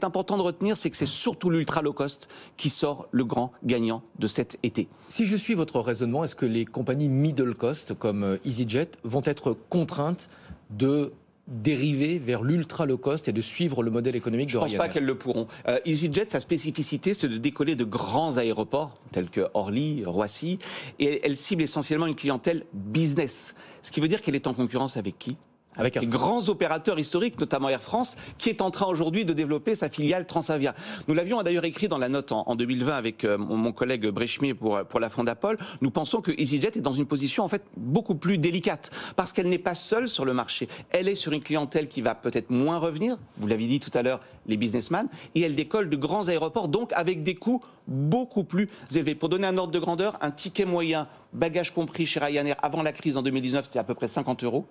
est important de retenir, c'est que c'est surtout l'ultra low cost qui sort le grand gagnant de cet été. Si je suis votre raisonnement, est-ce que les compagnies middle cost comme EasyJet vont être contraintes de dériver vers l'ultra low cost et de suivre le modèle économique de Ryanair? Je ne pense pas qu'elles le pourront. EasyJet, sa spécificité, c'est de décoller de grands aéroports tels que Orly, Roissy, et elle cible essentiellement une clientèle business. Ce qui veut dire qu'elle est en concurrence avec qui? Avec les grands opérateurs historiques, notamment Air France, qui est en train aujourd'hui de développer sa filiale Transavia. Nous l'avions d'ailleurs écrit dans la note en 2020 avec mon collègue Brechmier pour la Fondapol. Nous pensons que EasyJet est dans une position en fait beaucoup plus délicate parce qu'elle n'est pas seule sur le marché. Elle est sur une clientèle qui va peut-être moins revenir, vous l'avez dit tout à l'heure, les businessmen, et elle décolle de grands aéroports, donc avec des coûts beaucoup plus élevés. Pour donner un ordre de grandeur, un ticket moyen, bagages compris chez Ryanair avant la crise en 2019, c'était à peu près 50 €.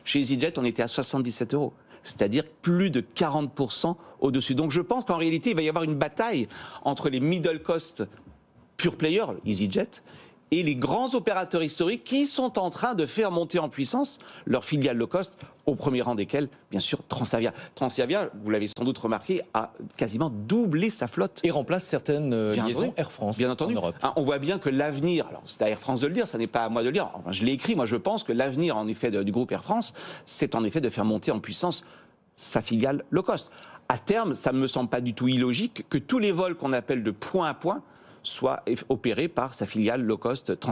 Chez EasyJet, on était à 77 €. C'est-à-dire plus de 40% au-dessus. Donc je pense qu'en réalité, il va y avoir une bataille entre les middle cost pure players, EasyJet, et les grands opérateurs historiques qui sont en train de faire monter en puissance leur filiale low cost, au premier rang desquels, bien sûr, Transavia. Transavia, vous l'avez sans doute remarqué, a quasiment doublé sa flotte. Et remplace certaines liaisons Air France bien entendu. En Europe. On voit bien que l'avenir, alors c'est à Air France de le dire, ça n'est pas à moi de le dire, enfin, je l'ai écrit, moi je pense que l'avenir en effet du groupe Air France, c'est en effet de faire monter en puissance sa filiale low cost. À terme, ça ne me semble pas du tout illogique que tous les vols qu'on appelle de point à point soient opérés par sa filiale low cost Transavia.